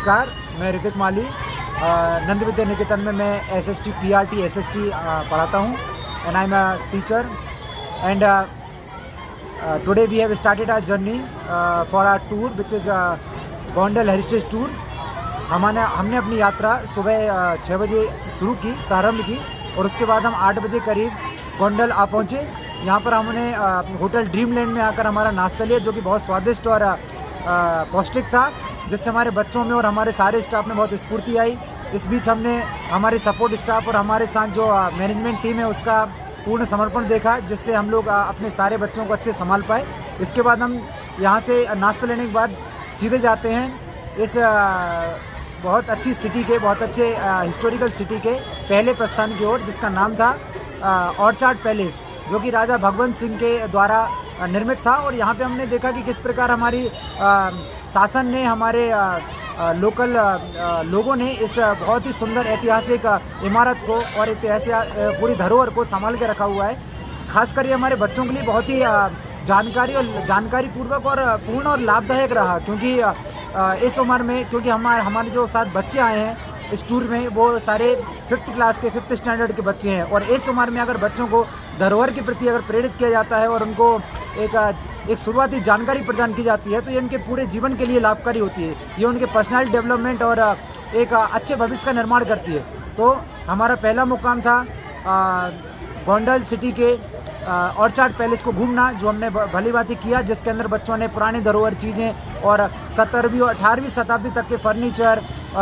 नमस्कार, मैं ऋतिक माली नंद विद्या निकेतन में मैं SST PRT SST पढ़ाता हूँ and I am a teacher and today we have started our journey for our tour which is Gondal heritage tour. हमने अपनी यात्रा सुबह 6 बजे प्रारंभ की और उसके बाद हम 8 बजे करीब गोंडल आ पहुँचे। यहाँ पर हमने होटल ड्रीमलैंड में आकर हमारा नाश्ता लिया जो कि बहुत स्वादिष्ट और पौष्टिक था, जिससे हमारे बच्चों में और हमारे सारे स्टाफ में बहुत स्फूर्ति आई। इस बीच हमने हमारे सपोर्ट स्टाफ और हमारे साथ जो मैनेजमेंट टीम है उसका पूर्ण समर्पण देखा, जिससे हम लोग अपने सारे बच्चों को अच्छे संभाल पाए। इसके बाद हम यहाँ से नाश्ता लेने के बाद सीधे जाते हैं इस बहुत अच्छी सिटी के, बहुत अच्छे हिस्टोरिकल सिटी के पहले प्रस्थान की ओर, जिसका नाम था ऑर्चार्ड पैलेस, जो कि राजा भगवंत सिंह के द्वारा निर्मित था। और यहाँ पे हमने देखा कि किस प्रकार हमारी शासन ने, हमारे लोकल लोगों ने इस बहुत ही सुंदर ऐतिहासिक इमारत को और ऐतिहासिक पूरी धरोहर को संभाल के रखा हुआ है। खासकर ये हमारे बच्चों के लिए बहुत ही जानकारी पूर्वक और पूर्ण और लाभदायक रहा, क्योंकि इस उम्र में, क्योंकि हमारे जो साथ बच्चे आए हैं इस टूर में वो सारे 5th क्लास के 5th स्टैंडर्ड के बच्चे हैं। और इस उम्र में अगर बच्चों को धरोहर के प्रति अगर प्रेरित किया जाता है और उनको एक शुरुआती जानकारी प्रदान की जाती है तो ये उनके पूरे जीवन के लिए लाभकारी होती है। ये उनके पर्सनल डेवलपमेंट और एक अच्छे भविष्य का निर्माण करती है। तो हमारा पहला मुकाम था गोंडल सिटी के ऑर्चार्ड पैलेस को घूमना, जो हमने भली भांति किया, जिसके अंदर बच्चों ने पुरानी धरोहर चीज़ें और 17वीं और 18वीं शताब्दी तक के furniture,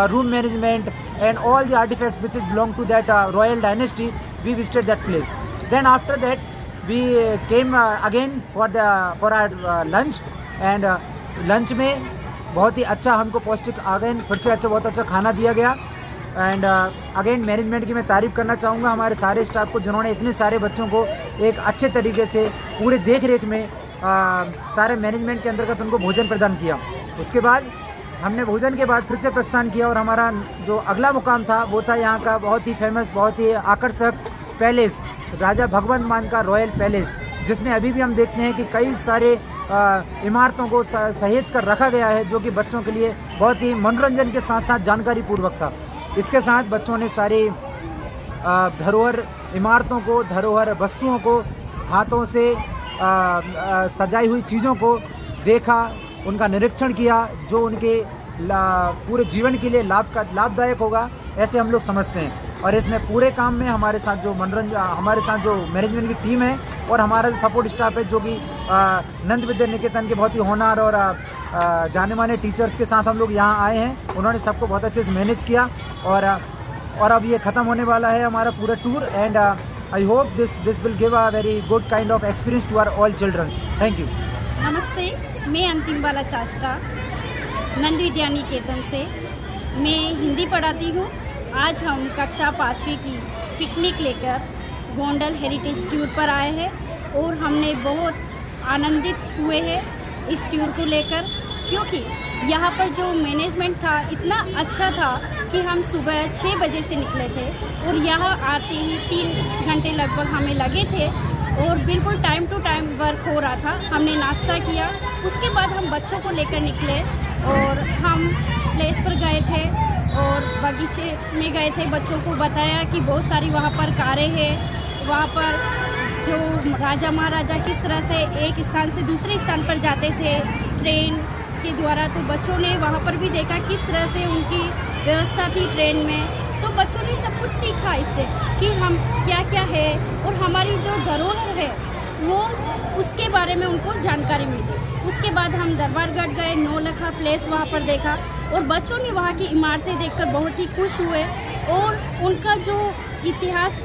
room management and all the artifacts which is belong to that royal dynasty, we visited that place. Then after that we came again for our lunch and lunch में बहुत ही अच्छा हमको पौष्टिक फिर से बहुत अच्छा खाना दिया गया। एंड अगेन मैनेजमेंट की मैं तारीफ़ करना चाहूँगा हमारे सारे स्टाफ को, जिन्होंने इतने सारे बच्चों को एक अच्छे तरीके से पूरे देख रेख में सारे मैनेजमेंट के अंतर्गत उनको भोजन प्रदान किया। उसके बाद हमने भोजन के बाद फिर से प्रस्थान किया और हमारा जो अगला मुकाम था वो था यहाँ का बहुत ही फेमस, बहुत ही आकर्षक पैलेस, राजा भगवंत मान का रॉयल पैलेस, जिसमें अभी भी हम देखते हैं कि कई सारे इमारतों को सहेज कर रखा गया है, जो कि बच्चों के लिए बहुत ही मनोरंजन के साथ साथ जानकारी पूर्वक था। इसके साथ बच्चों ने सारी धरोहर इमारतों को, धरोहर वस्तुओं को, हाथों से सजाई हुई चीज़ों को देखा, उनका निरीक्षण किया, जो उनके पूरे जीवन के लिए लाभदायक होगा, ऐसे हम लोग समझते हैं। और इसमें पूरे काम में हमारे साथ जो मैनेजमेंट की टीम है और हमारा जो सपोर्ट स्टाफ है, जो कि नंद विद्या निकेतन के बहुत ही होनहार और जाने माने टीचर्स के साथ हम लोग यहाँ आए हैं, उन्होंने सबको बहुत अच्छे से मैनेज किया। और अब ये ख़त्म होने वाला है हमारा पूरा tour and I hope this will give a very good kind of experience to our all childrens. Thank you. नमस्ते, मैं अंतिम बाला चाष्टा नंद विद्या निकेतन से मैं हिंदी पढ़ाती हूँ। आज हम कक्षा 5वीं की पिकनिक लेकर गोंडल हेरिटेज टूर पर आए हैं और हमने बहुत आनंदित हुए हैं इस टूर को लेकर, क्योंकि यहाँ पर जो मैनेजमेंट था इतना अच्छा था कि हम सुबह 6 बजे से निकले थे और यहाँ आते ही 3 घंटे लगभग हमें लगे थे और बिल्कुल टाइम टू टाइम वर्क हो रहा था। हमने नाश्ता किया, उसके बाद हम बच्चों को लेकर निकले और हम प्लेस पर गए थे और बगीचे में गए थे। बच्चों को बताया कि बहुत सारी वहाँ पर कारें हैं, वहाँ पर जो राजा महाराजा किस तरह से एक स्थान से दूसरे स्थान पर जाते थे ट्रेन के द्वारा, तो बच्चों ने वहाँ पर भी देखा किस तरह से उनकी व्यवस्था थी ट्रेन में। तो बच्चों ने सब कुछ सीखा इससे कि हम क्या क्या है और हमारी जो धरोहर है वो उसके बारे में उनको जानकारी मिली। उसके बाद हम दरबारगढ़ गए, नौलखा प्लेस वहाँ पर देखा और बच्चों ने वहाँ की इमारतें देखकर बहुत ही खुश हुए और उनका जो इतिहास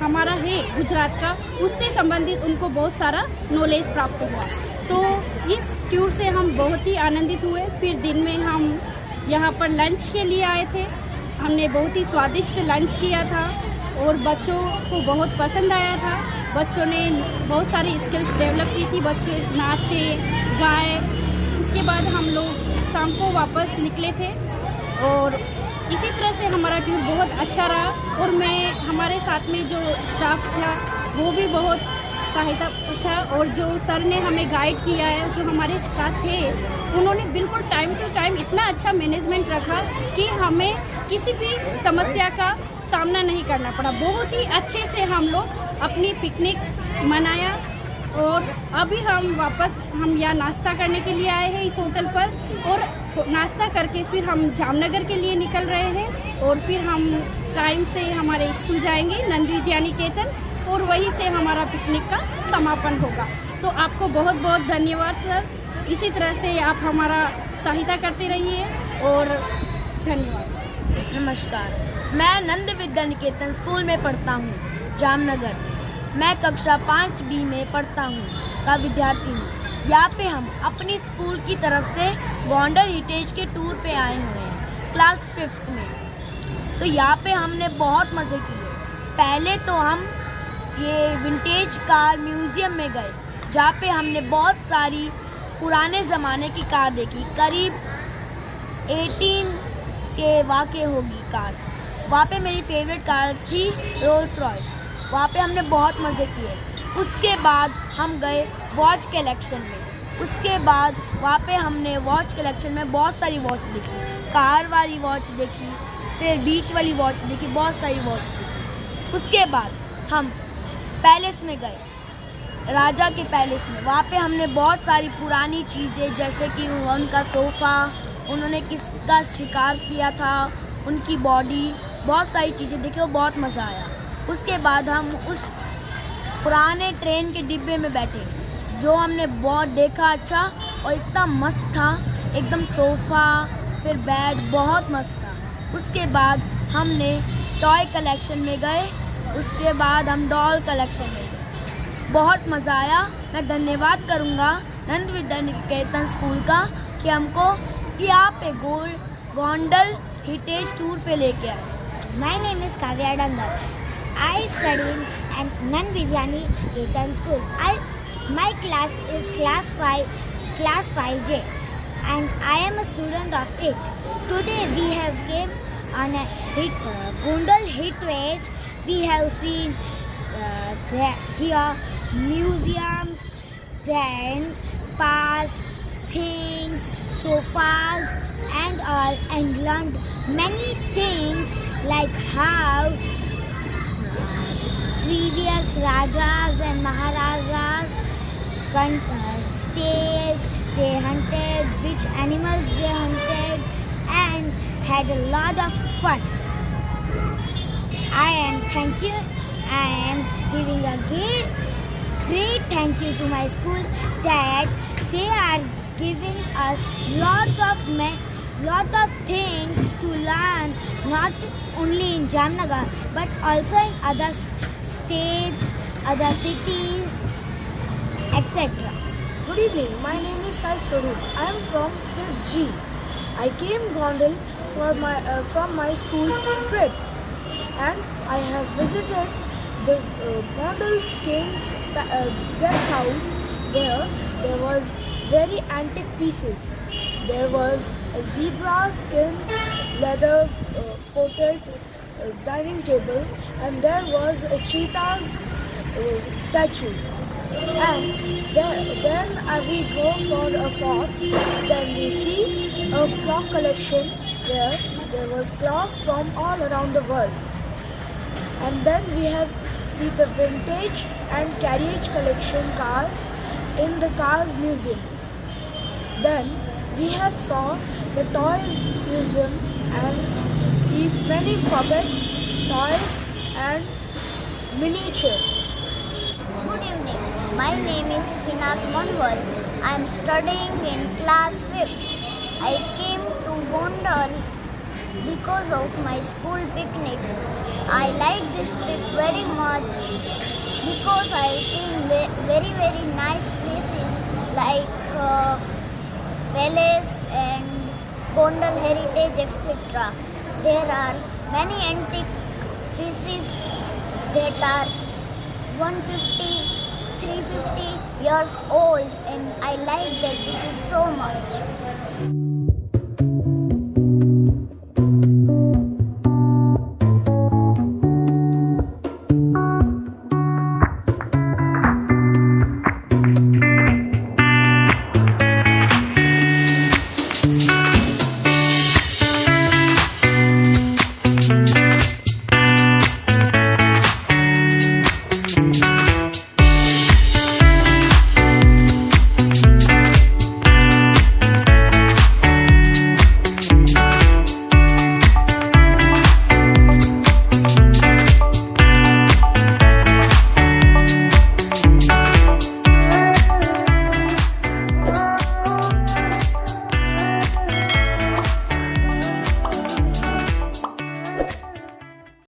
हमारा है गुजरात का, उससे संबंधित उनको बहुत सारा नॉलेज प्राप्त हुआ। तो इस टूर से हम बहुत ही आनंदित हुए। फिर दिन में हम यहाँ पर लंच के लिए आए थे, हमने बहुत ही स्वादिष्ट लंच किया था और बच्चों को बहुत पसंद आया था। बच्चों ने बहुत सारी स्किल्स डेवलप की थी, बच्चे नाचे गाए। उसके बाद हम लोग शाम को वापस निकले थे और इसी तरह से हमारा टूर बहुत अच्छा रहा और हमारे साथ में जो स्टाफ था वो भी बहुत सहायता था और जो सर ने हमें गाइड किया है, जो हमारे साथ थे, उन्होंने बिल्कुल टाइम टू टाइम इतना अच्छा मैनेजमेंट रखा कि हमें किसी भी समस्या का सामना नहीं करना पड़ा। बहुत ही अच्छे से हम लोग अपनी पिकनिक मनाया और अभी हम यहाँ नाश्ता करने के लिए आए हैं इस होटल पर, और नाश्ता करके फिर हम जामनगर के लिए निकल रहे हैं और फिर हम टाइम से हमारे स्कूल जाएंगे नंद विद्या निकेतन, और वहीं से हमारा पिकनिक का समापन होगा। तो आपको बहुत बहुत धन्यवाद सर, इसी तरह से आप हमारा सहायता करते रहिए और धन्यवाद। नमस्कार, मैं नंद विद्या निकेतन स्कूल में पढ़ता हूँ, जामनगर में। मैं कक्षा 5B में पढ़ता हूँ का विद्यार्थी हूँ। यहाँ पे हम अपनी स्कूल की तरफ से गोंडल हेरिटेज के टूर पे आए हुए हैं क्लास 5th में। तो यहाँ पे हमने बहुत मज़े किए। पहले तो हम ये विंटेज कार म्यूज़ियम में गए, जहाँ पे हमने बहुत सारी पुराने ज़माने की कार देखी, करीब 18 के वाक़े होगी कार्स। वहाँ पे मेरी फेवरेट कार थी रोल्स रॉयस। वहाँ पे हमने बहुत मज़े किए। उसके बाद हम गए वॉच कलेक्शन में। उसके बाद वहाँ पे हमने वॉच कलेक्शन में बहुत सारी वॉच देखी, कार वाली वॉच देखी, फिर बीच वाली वॉच देखी, बहुत सारी वॉच देखी। उसके बाद हम पैलेस में गए, राजा के पैलेस में। वहाँ पे हमने बहुत सारी पुरानी चीज़ें, जैसे कि उनका सोफ़ा, उन्होंने किसका शिकार किया था, उनकी बॉडी, बहुत सारी चीज़ें देखी और बहुत मज़ा आया। उसके बाद हम उस पुराने ट्रेन के डिब्बे में बैठे, जो हमने बहुत देखा अच्छा, और इतना मस्त था, एकदम सोफ़ा फिर बेड, बहुत मस्त था। उसके बाद हमने टॉय कलेक्शन में गए। उसके बाद हम डॉल कलेक्शन में गए, बहुत मज़ा आया। मैं धन्यवाद करूँगा नंद विद्या निकेतन स्कूल का कि हमको यहाँ पे गोंडल हेरिटेज टूर पे लेके आए। My name is Kavya Dangar. I study in Nand Vidya Niketan School. My class is class 5J, and I am a student of it. Today we have came on a Gondal Heritage. We have seen here museums, then past things, sofas and all, and learned many things like how previous Rajas and Maharajas stays, they hunted, which animals they hunted, and had a lot of fun. Thank you. I am giving a great thank you to my school that they are giving us lot of things to learn, not only in Jamnagar but also in other states, other cities, etc. Good evening, my name is Sai Swaroop. I am from 5th G. I came Gondal from my school trip, and I have visited the Gondal's King's guest house, where there was very antique pieces. There was a zebra skin leather coated dining table, and there was a cheetah's statue. And then we go for a fort. Then we see a clock collection where there was clock from all around the world. And then we have see the vintage and carriage collection cars in the Cars Museum. Then we have saw the Toys Museum and see many puppets, toys and miniatures. Good evening. My name is Pinat Manwar. I am studying in class 5th. I came to Gondal because of my school picnic. I like this trip very much because I have seen very nice places like Palace and Gondal Heritage, etc. There are many antique pieces that are 150, 350 years old, and I like that this is so much.